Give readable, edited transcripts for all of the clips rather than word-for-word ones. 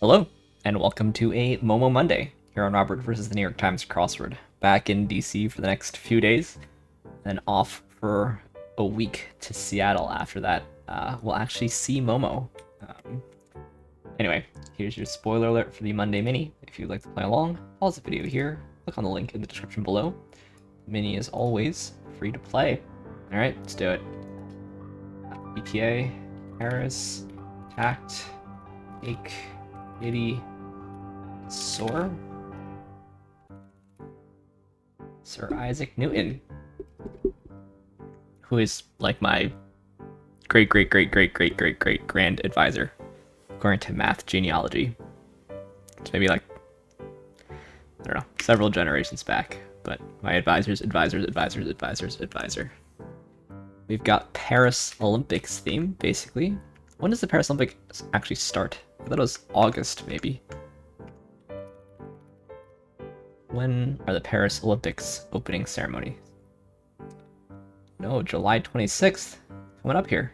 Hello, and welcome to a Momo Monday here on Robert versus the New York Times Crossword. Back in DC for the next few days, then off for a week to Seattle after that. We'll actually see Momo. Um, anyway, here's your spoiler alert for the Monday Mini. If you'd like to play along, pause the video here, click on the link in the description below. The Mini is always free to play. Alright, let's do it. BTA, Harris, Tact, Ake, Giddy, Sir Isaac Newton, who is like my great grand advisor, according to math genealogy. It's maybe like, I don't know, several generations back, but my advisor's advisor. We've got Paris Olympics theme, basically. When does the Paris Olympics actually start? I thought it was August, maybe. When are the Paris Olympics opening ceremonies? No, July 26th. Coming up here.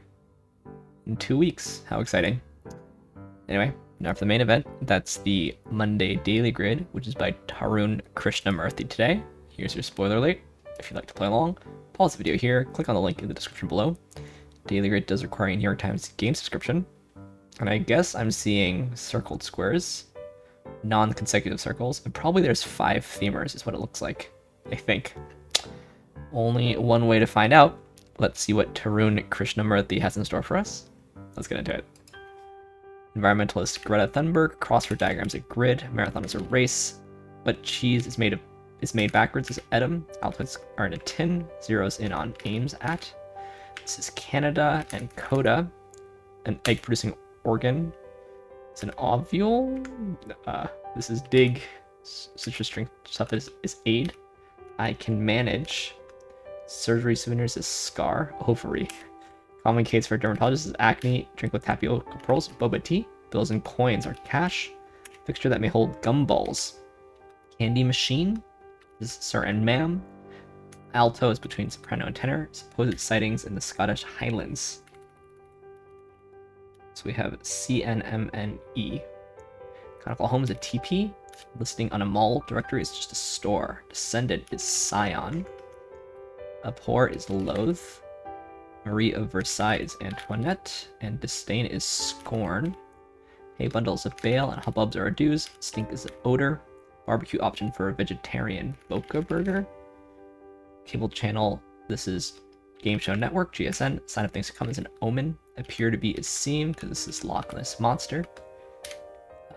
In 2 weeks. How exciting. Anyway, now for the main event. That's the Monday Daily Grid, which is by Tarun Krishnamurthy today. Here's your spoiler alert. If you'd like to play along, pause the video here, click on the link in the description below. Daily Grid does require a New York Times game subscription. And I guess I'm seeing circled squares, non-consecutive circles, and probably there's 5 themers is what it looks like, I think. Only one way to find out. Let's see what Tarun Krishnamurthy has in store for us. Let's get into it. Environmentalist Greta Thunberg, crossword diagrams a grid, marathon is a race, but cheese is made backwards as Edam, alphabets are in a tin, zeros in on aims at. This is Canada and Coda, an egg-producing organ. It's an ovule. This is dig. Citrus drink stuff is aid. I can manage. Surgery souvenirs is scar. Ovary. Common case for dermatologists is acne. Drink with tapioca pearls. Boba tea. Bills and coins are cash. Fixture that may hold gumballs. Candy machine is sir and ma'am. Alto is between soprano and tenor. Supposed sightings in the Scottish Highlands. So we have CNMNE. Conical Home is a TP. Listing on a mall directory is just a store. Descendant is Scion. Abhor is Loathe. Marie of Versailles is Antoinette. And Disdain is Scorn. Hay bundles of Bale and Hubbubs are Adues. Stink is Odor. Barbecue option for a vegetarian Boca Burger. Cable channel, this is Game Show Network, GSN. Sign of Things to Come is an Omen. Appear to be is Seam, because this is Loch Ness Monster.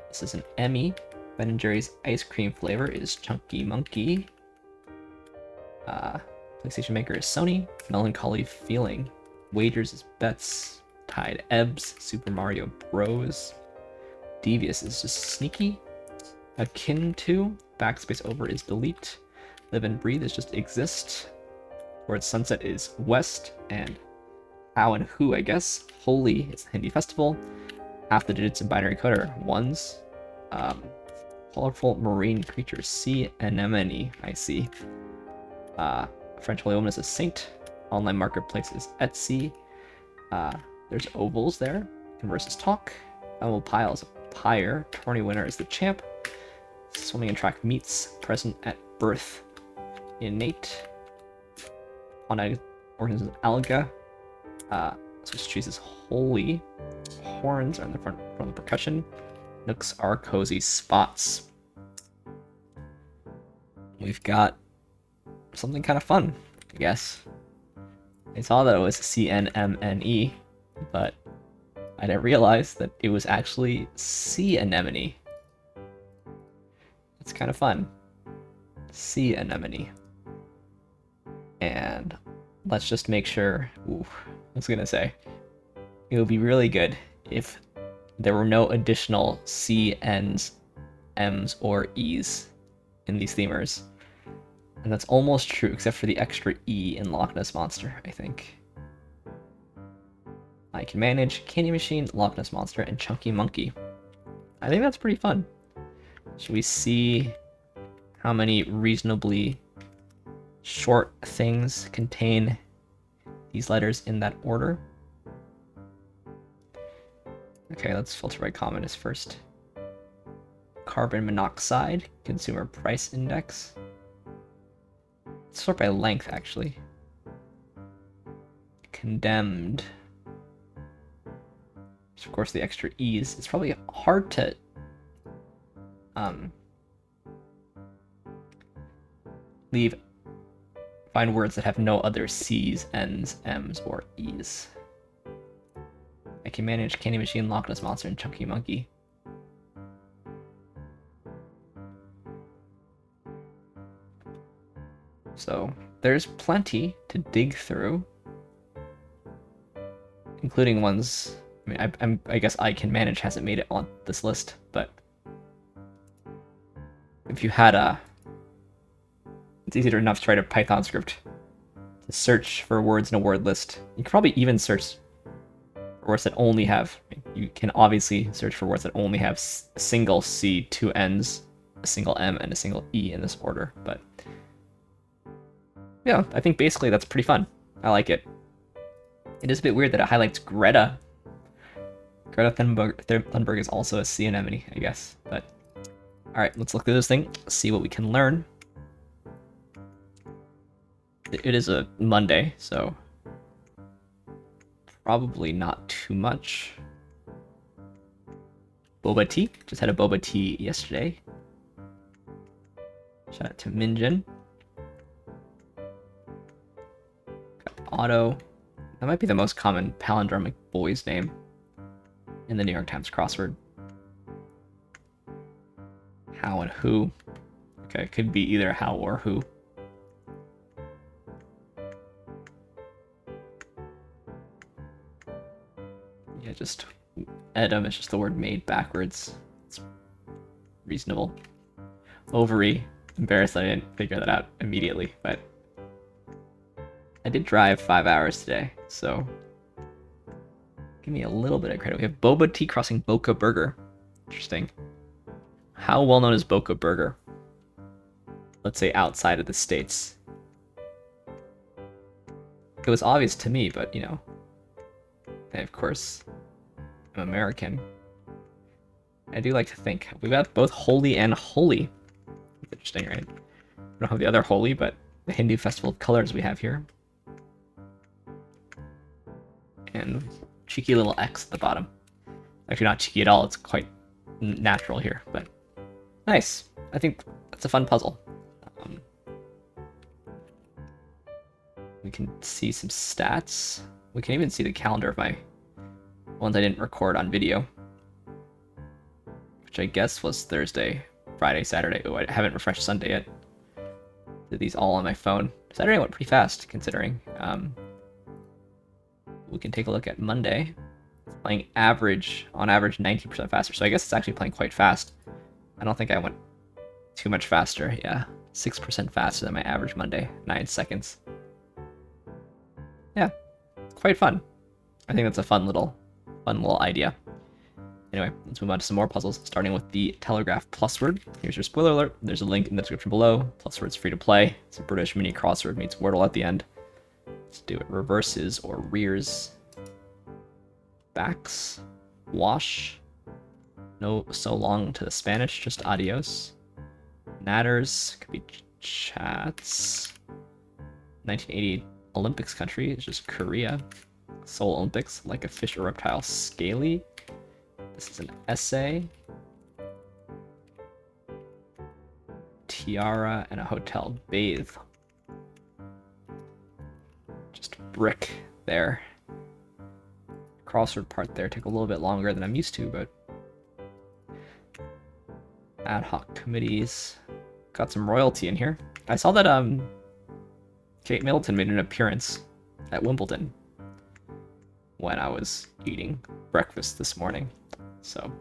This is an Emmy. Ben & Jerry's ice cream flavor is Chunky Monkey. PlayStation Maker is Sony. Melancholy Feeling. Wagers is Bets. Tide Ebbs. Super Mario Bros. Devious is just Sneaky. Akin to. Backspace Over is Delete. Live and Breathe is just Exist. Towards Sunset is West. And How and Who, I guess. Holy is the Hindi festival. Half the digits in binary code are ones. Colorful marine creatures. Sea anemone, I see. French Holy Woman is a saint. Online marketplace is Etsy. There's ovals there. Converse is talk. Animal pile is a pyre. Tourney winner is the champ. Swimming and track meets. Present at birth. Innate. On organisms alga. Swiss cheese is holy. Horns are in the front from the percussion. Nooks are cozy spots. We've got something kind of fun, I guess. I saw that it was CNMNE, but I didn't realize that it was actually sea anemone. It's kind of fun. Sea anemone. And let's just make sure. Ooh, I was gonna say, it would be really good if there were no additional C, N's, M's, or E's in these themers. And that's almost true, except for the extra E in Loch Ness Monster, I think. I can manage Candy Machine, Loch Ness Monster, and Chunky Monkey. I think that's pretty fun. Should we see how many reasonably short things contain these letters in that order? Okay, let's filter by commonest first. carbon monoxide, consumer price index. Sort by length, actually. Condemned. Of course, the extra E's. It's probably hard to find words that have no other C's, N's, M's, or E's. I can manage Candy Machine, Loch Ness Monster, and Chunky Monkey. So there's plenty to dig through, including ones. I mean, I guess I Can Manage hasn't made it on this list, but if you had it's easier enough to write a Python script to search for words in a word list. You can probably even search for words that only have. You can obviously search for words that only have a single C, two N's, a single M, and a single E in this order, but. Yeah, I think basically that's pretty fun. I like it. It is a bit weird that it highlights Greta. Greta Thunberg is also a sea anemone, I guess. But all right, let's look through this thing, see what we can learn. It is a Monday, so probably not too much. Boba tea. Just had a boba tea yesterday. Shout out to Minjin. Otto. That might be the most common palindromic boy's name in the New York Times crossword. How and who. Okay, it could be either how or who. Yeah, just Edom is just the word made backwards. It's reasonable. Ovary. Embarrassed that I didn't figure that out immediately, but I did drive 5 hours today, so give me a little bit of credit. We have Boba Tea crossing Boca Burger. Interesting. How well known is Boca Burger? Let's say outside of the States. It was obvious to me, but you know, I of course am American. I do like to think. We got both holy and holy. That's interesting, right? We don't have the other holy, but the Hindu festival of colors we have here. And cheeky little X at the bottom. Actually, not cheeky at all. It's quite natural here, but nice. I think that's a fun puzzle. We can see some stats. We can even see the calendar of my ones I didn't record on video, which I guess was Thursday, Friday, Saturday. Oh, I haven't refreshed Sunday yet. Did these all on my phone. Saturday went pretty fast, considering. We can take a look at Monday. It's playing on average 19% faster, so I guess it's actually playing quite fast. I don't think I went too much faster. Yeah, 6% faster than my average Monday, 9 seconds. Yeah, quite fun. I think that's a fun little idea. Anyway, let's move on to some more puzzles, starting with the Telegraph PlusWord. Here's your spoiler alert. There's a link in the description below. PlusWord's free to play. It's a British mini crossword meets Wordle at the end. Let's do it. Reverses or rears. Backs. Wash. No so long to the Spanish, just adios. Natters. Could be chats. 1980 Olympics country is just Korea. Seoul Olympics, like a fish or reptile, scaly. This is an essay. Tiara and a hotel, bathe. Just brick there. Crossword part there took a little bit longer than I'm used to, but ad hoc committees. Got some royalty in here. I saw that Kate Middleton made an appearance at Wimbledon when I was eating breakfast this morning. So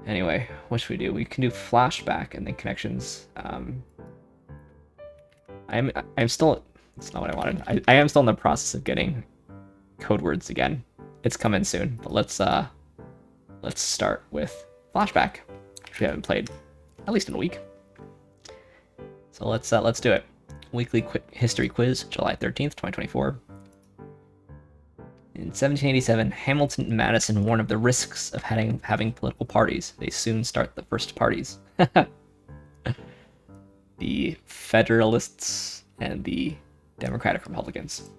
anyway, what should we do? We can do flashback and then connections. I'm still, that's not what I wanted. I am still in the process of getting code words again. It's coming soon, but let's start with flashback, which we haven't played at least in a week. So let's do it. Weekly history quiz, July 13th, 2024. In 1787, Hamilton and Madison warn of the risks of having political parties. They soon start the first parties. The Federalists and the Democratic Republicans.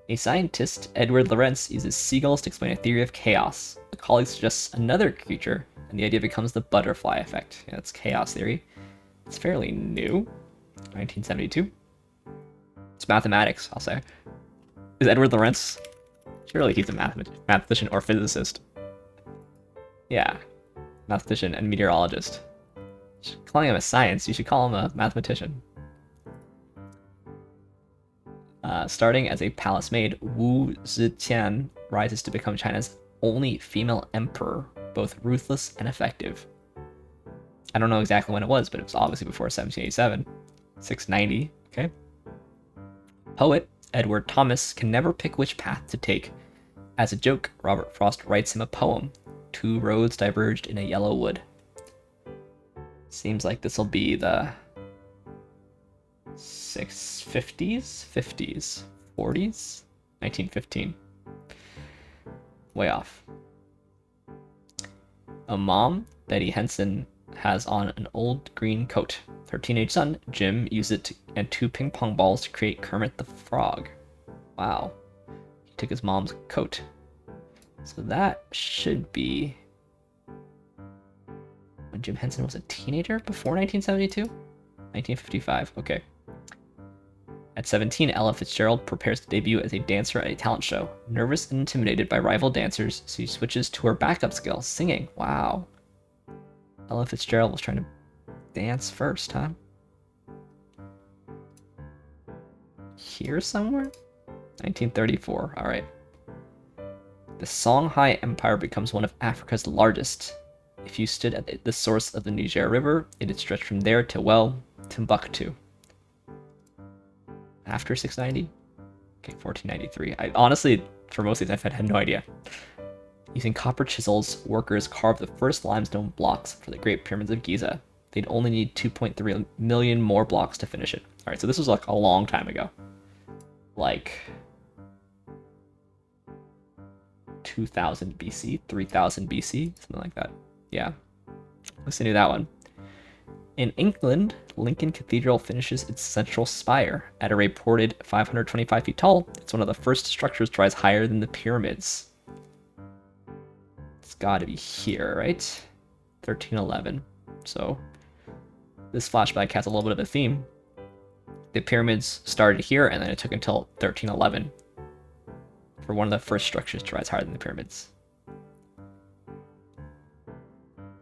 A scientist, Edward Lorenz, uses seagulls to explain a theory of chaos. A colleague suggests another creature, and the idea becomes the butterfly effect. Yeah, that's chaos theory. It's fairly new. 1972. It's mathematics, I'll say. Is Edward Lorenz? Surely he's a mathematician or physicist. Yeah, mathematician and meteorologist. Calling him a science, you should call him a mathematician. Starting as a palace maid, Wu Zetian rises to become China's only female emperor, both ruthless and effective. I don't know exactly when it was, but it was obviously before 1787. 690, okay. Poet Edward Thomas can never pick which path to take. As a joke, Robert Frost writes him a poem. Two roads diverged in a yellow wood. Seems like this will be the 50s, 40s, 1915. Way off. A mom, Betty Henson, has on an old green coat. Her teenage son, Jim, used it and 2 ping pong balls to create Kermit the Frog. Wow. He took his mom's coat. So that should be when Jim Henson was a teenager before 1972? 1955, okay. At 17, Ella Fitzgerald prepares to debut as a dancer at a talent show. Nervous and intimidated by rival dancers, she switches to her backup skill, singing. Wow. Ella Fitzgerald was trying to dance first, huh? Here somewhere? 1934, alright. The Songhai Empire becomes one of Africa's largest. If you stood at the source of the Niger River, it would stretch from there to, well, Timbuktu. After 690? Okay, 1493. I honestly, for most of these, I've had no idea. Using copper chisels, workers carved the first limestone blocks for the Great Pyramids of Giza. They'd only need 2.3 million more blocks to finish it. Alright, so this was like a long time ago. Like 2000 BC, 3000 BC, something like that. Yeah, at least I knew that one. In England, Lincoln Cathedral finishes its central spire. At a reported 525 feet tall, it's one of the first structures to rise higher than the pyramids. It's gotta be here, right? 1311. So this flashback has a little bit of a theme. The pyramids started here, and then it took until 1311 for one of the first structures to rise higher than the pyramids.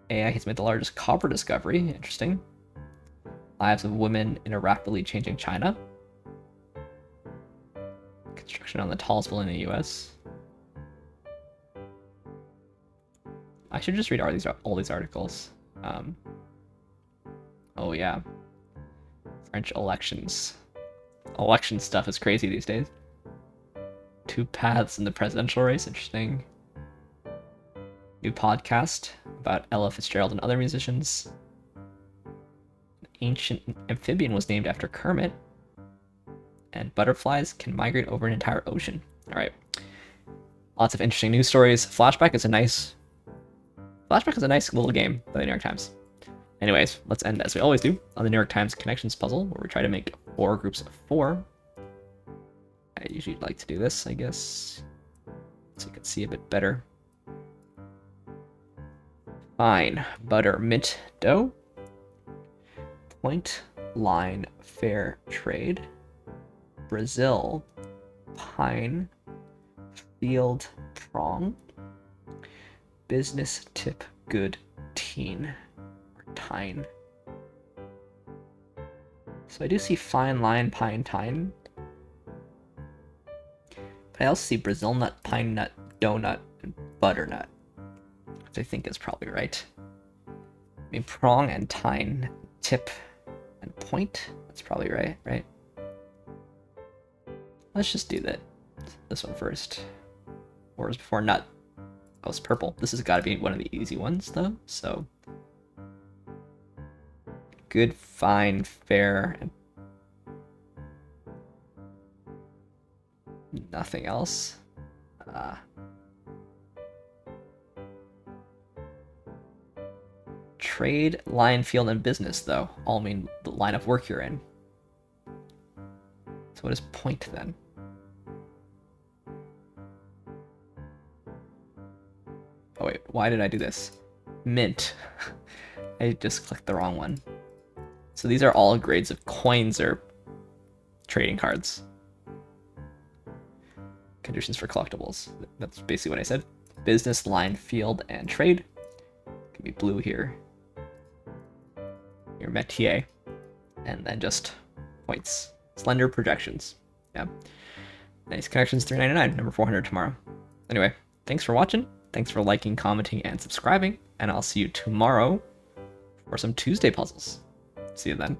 AI has made the largest copper discovery. Interesting. Lives of women in a rapidly changing China. Construction on the tallest building in the US. I should just read all these articles. Oh yeah. French elections. Election stuff is crazy these days. 2 paths in the presidential race. Interesting. New podcast about Ella Fitzgerald and other musicians. An ancient amphibian was named after Kermit. And butterflies can migrate over an entire ocean. All right. Lots of interesting news stories. Flashback is a nice little game by the New York Times. Anyways, let's end as we always do on the New York Times connections puzzle, where we try to make 4 groups of 4. I usually like to do this, I guess, so you can see a bit better. Fine. Butter, mint, dough. Point, line, fair trade. Brazil, pine, field, prong. Business, tip, good, teen, or tine. So I do see fine, line, pine, tine. But I also see Brazil nut, pine nut, donut, and butternut, which I think is probably right. I mean, prong and tine, tip and point. That's probably right? Let's just do this one first. Or was before nut? Oh, it's purple. This has got to be one of the easy ones, though. So, good, fine, fair, and nothing else. Trade, line, field, and business, though, all mean the line of work you're in. So what is point then? Oh wait, why did I do this? Mint. I just clicked the wrong one. So these are all grades of coins or trading cards. Conditions for collectibles. That's basically what I said. Business, line, field, and trade. Can be blue here. Your métier. And then just points. Slender projections. Yeah. Nice connections, $3.99. Number 400 tomorrow. Anyway, thanks for watching. Thanks for liking, commenting, and subscribing. And I'll see you tomorrow for some Tuesday puzzles. See you then.